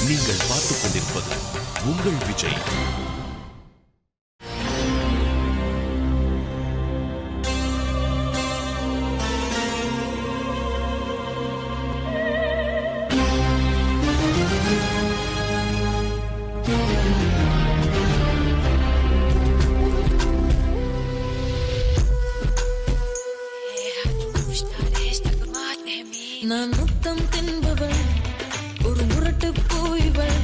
நீங்கள் பார்த்துக் கொண்டிருப்பது உங்கள் விஜய். நான் முத்தம் தின்பவள், ஒரு முரட்டு பூய்வள்,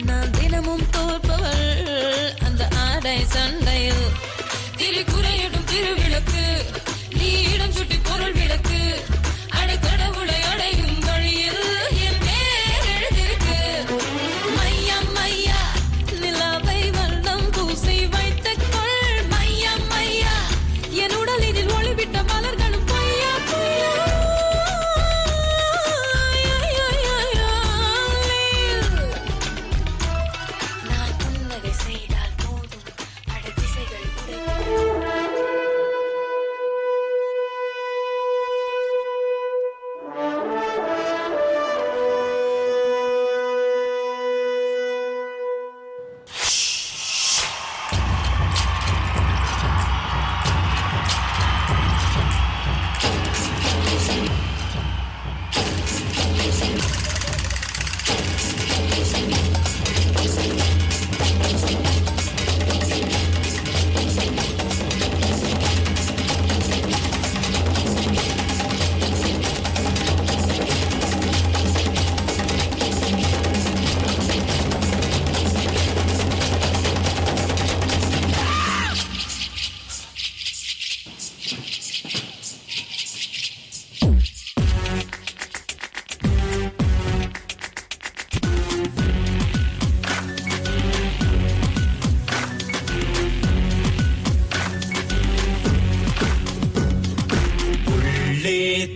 நான் தினமும் தோற்பவள் அந்த ஆடை சண்டையில். திரிகுறையிடும் திருவிளக்கு, நீ இடம் சுட்டி பொருள் விளக்கு, அடைக்கடவுளை அடையும் வழியில் என் பேர் எழுதிருக்கு. மையா மையா நிலாவை வண்ணம் பூசி வைத்த கொள், மையா மையா என் உடலினில் ஒளிவிட்ட மலர்களும் பொய்யா பொய்யா.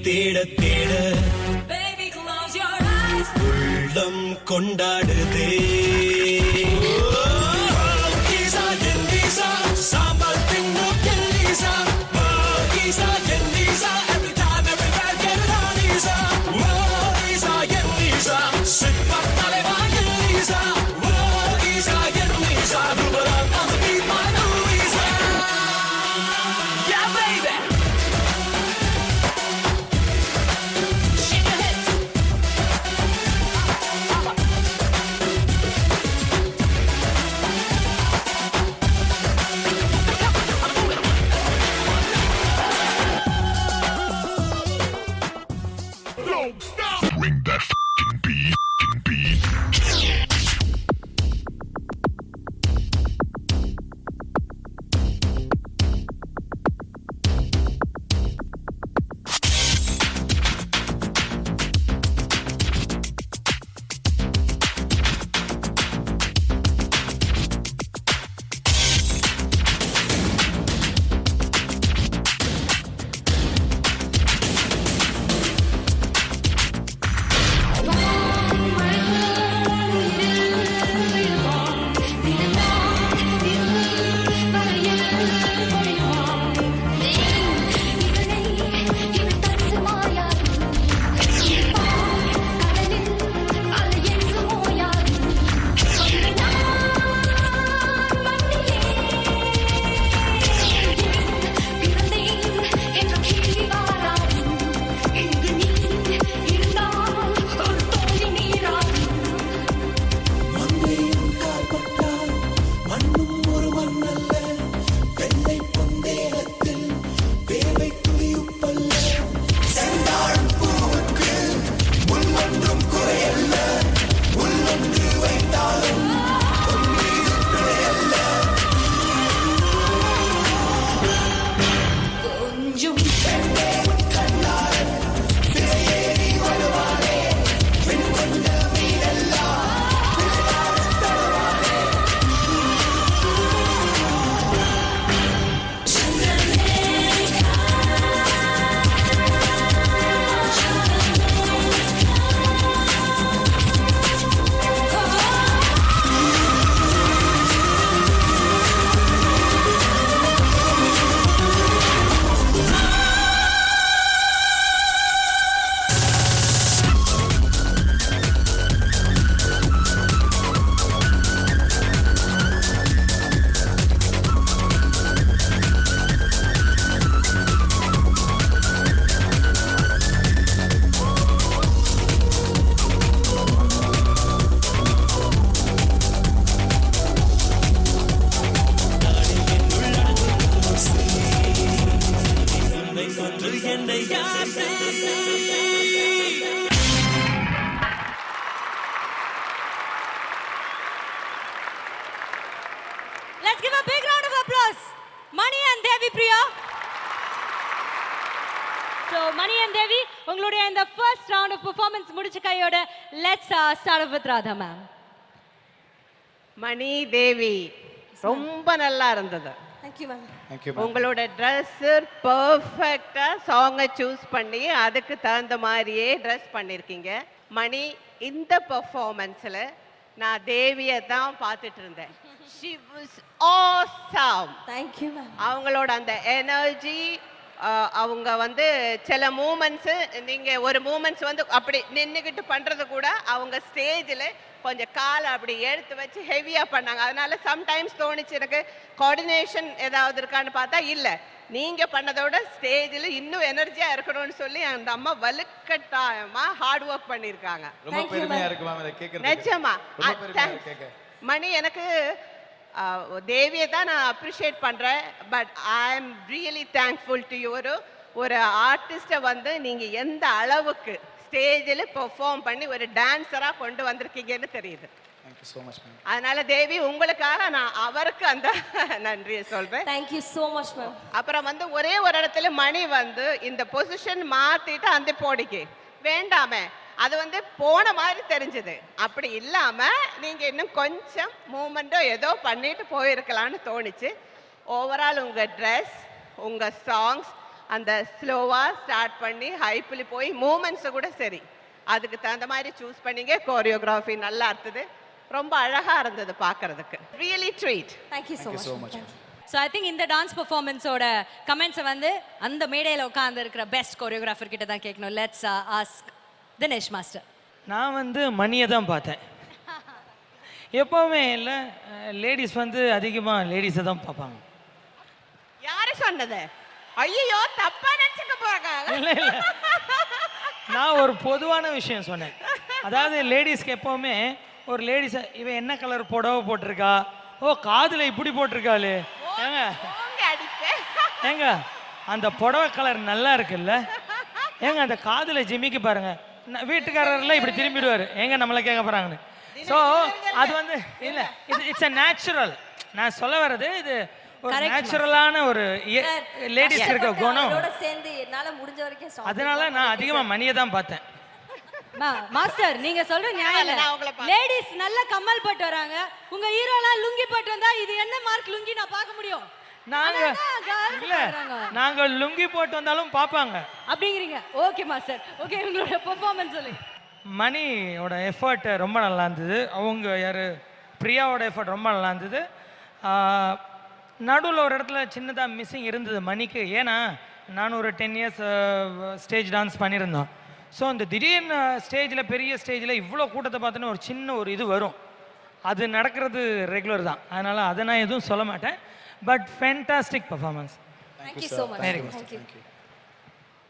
தேட தேட உள்ளம் கொண்டாடுதே. Let's give a big round of applause. Mani and Devi Priya. So Mani and Devi, உங்களுடைய இந்த first round of performance முடிச்ச கையோட let's start off with Radha ma'am. மணி தேவி ரொம்ப நல்லா இருந்தது. Thank you ma'am. Thank you, ma'am. உங்களோட dress பெர்ஃபெக்ட்டா சாங்கை சூஸ் பண்ணி அதுக்கு தகுந்த மாதிரியே ட்ரெஸ் பண்ணிருக்கீங்க. மணி இந்த பெர்ஃபார்மன்ஸ்ல நான் தேவியை தான் பார்த்துட்டு இருந்தேன். She was awesome. Thank you ma'am. அவங்களோட அந்த எனர்ஜி, அவங்க வந்து சில மூமெண்ட்ஸு நீங்கள் ஒரு மூமெண்ட்ஸ் வந்து அப்படி நின்றுக்கிட்டு பண்ணுறது கூட அவங்க ஸ்டேஜில் கொஞ்சம் காலை அப்படி எடுத்து வச்சு ஹெவியாக பண்ணாங்க. அதனால சம்டைம்ஸ் தோணுச்சு எனக்கு கோஆர்டினேஷன் ஏதாவது இருக்கான்னு பார்த்தா இல்லை, நீங்கள் பண்ணதோட ஸ்டேஜில் இன்னும் எனர்ஜியாக இருக்கணும்னு சொல்லி அந்த அம்மா வலுக்கட்டாயமாக ஹார்ட் ஒர்க் பண்ணியிருக்காங்க. ரொம்ப பெருமையா இருக்கு மேம் இத கேக்குறது. நிஜமா ரொம்ப பெருமையா இருக்கு கேக்க. மணி எனக்கு தேவியை தான் நான் அப்ரிஷியேட் பண்ணுறேன். But I am really thankful to you. ஒரு ஆர்டிஸ்ட்டை வந்து நீங்கள் எந்த அளவுக்கு ஸ்டேஜில் பெர்ஃபார்ம் பண்ணி ஒரு டான்ஸராக கொண்டு வந்திருக்கீங்கன்னு தெரியுது. Thank you so much ma'am. அதனால தேவி உங்களுக்காக நான் அவருக்கு அந்த நன்றியை சொல்றேன். Thank you so much ma'am. அப்புறம் வந்து ஒரே ஒரு இடத்துல மணி வந்து இந்த பொசிஷன் மாத்திட்டு அந்த போடிக்கு வேண்டாமே, அது வந்து போன மாதிரி தெரிஞ்சது. அப்படி இல்லாம நீங்க இன்னும் கொஞ்சம் மூமெண்ட்டோ ஏதோ பண்ணிட்டு போயிருக்கலாம்னு தோணுச்சு. ஓவரால் உங்க ட்ரெஸ், உங்க சாங்ஸ், அந்த ஸ்லோவா ஸ்டார்ட் பண்ணி ஹைப்பில் போய் மூமெண்ட்ஸை கூட சரி அதுக்கு தகுந்த மாதிரி சூஸ் பண்ணீங்க. கோரியோகிராஃபி நல்லா இருந்தது, ரொம்ப அழகா இருந்தது பார்க்கறதுக்கு. Really treat. Thank you so Thank you much. so much. So I think இந்த டான்ஸ் பெர்ஃபார்மன்ஸோட கமெண்ட்ஸை வந்து அந்த மேடையில் உட்கார்ந்து இருக்கிற பெஸ்ட் கோரியோகிராஃபர் கிட்ட தான் கேட்கணும். Let's ask Dinesh master. நான் வந்து மணியை தான் பார்த்தேன். எப்போவுமே இல்லை, லேடிஸ் வந்து அதிகமாக லேடிஸை தான் பார்ப்பாங்க. யாரு சொன்னது? ஐயோ தப்பா நினைச்சுக்க போறாங்க. இல்லை இல்லை, நான் ஒரு பொதுவான விஷயம் சொன்னேன். அதாவது லேடிஸ்க்கு எப்போவுமே ஒரு லேடிஸை இவன் என்ன கலர் புடவை போட்டிருக்கா, ஓ காதில் இப்படி போட்டிருக்காளே, ஏங்க ஏங்க அந்த புடவை கலர் நல்லா இருக்குல்ல, ஏங்க அந்த காதில் ஜிமிக்கு பாருங்க, வீட்டுக்காரர்லாம் இப்படி திரும்பிடுவார், ஏங்க நம்மளை கேட்க போகிறாங்கன்னு. ஸோ அது வந்து இல்லை, இட்ஸ் அ நேச்சுரல். நான் சொல்ல வர்றது இது ஒரு நேச்சுரலான ஒரு லேடிஸ் இருக்க குணம். சேர்ந்து என்னால முடிஞ்ச வரைக்கும் அதனால நான் அதிகமாக மணியை தான் பார்த்தேன். மாஸ்டர் நீங்க சொல்ற நியாயம் இல்ல. லேடிஸ் நல்ல கம்மல் போட்டு வராங்க, உங்க ஹீரோலாம் லுங்கி போட்டு வந்தா இது என்ன மார்க் லுங்கி நான் பார்க்க முடியும்? நாங்க லுங்கி போட்டு வந்தாலும் பாப்பாங்க அப்படிங்கிறீங்க. ஓகே மாஸ்டர், ஓகே உங்களோட பெர்ஃபார்மன்ஸ் சொல்லு. மணியோட எஃபர்ட் ரொம்ப நல்லா இருந்தது. அவங்க யாரு பிரியாவோட எஃபர்ட் ரொம்ப நல்லா இருந்தது. நடுவில் ஒரு இடத்துல சின்னதாக மிஸ்ஸிங் இருந்தது மணிக்கு. ஏன்னா நான் ஒரு 10 இயர்ஸ் ஸ்டேஜ் டான்ஸ் பண்ணியிருந்தோம். ஸோ அந்த திடீர்னு ஸ்டேஜில் பெரிய ஸ்டேஜில் இவ்வளோ கூட்டத்தை பார்த்தோன்னா ஒரு சின்ன ஒரு இது வரும். அது நடக்கிறது ரெகுலர் தான், அதனால் அதை நான் எதுவும் சொல்ல மாட்டேன். But fantastic performance. Thank you so much. Very good. Thank you.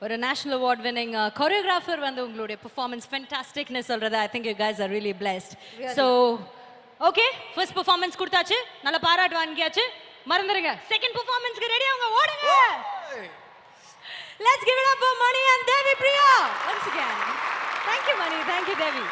ஒரு நேஷனல் அவார்ட் வின்னிங் கோரியோகிராஃபர் வந்து உங்களுடைய பெர்ஃபார்மன்ஸ் ஃபேண்டாஸ்டிக்னு சொல்றது, I think you guys are really blessed. So okay, first performance கொடுத்தாச்சு, நல்ல பாராட்டு வாங்கியாச்சு, மறந்துடுங்க. செகண்ட் பெர்ஃபார்மன்ஸ்க்கு ரெடி ஆகுங்க, ஓடுங்க. Let's give it up for Mani and Devi Priya once again. Thank you Mani, thank you Devi.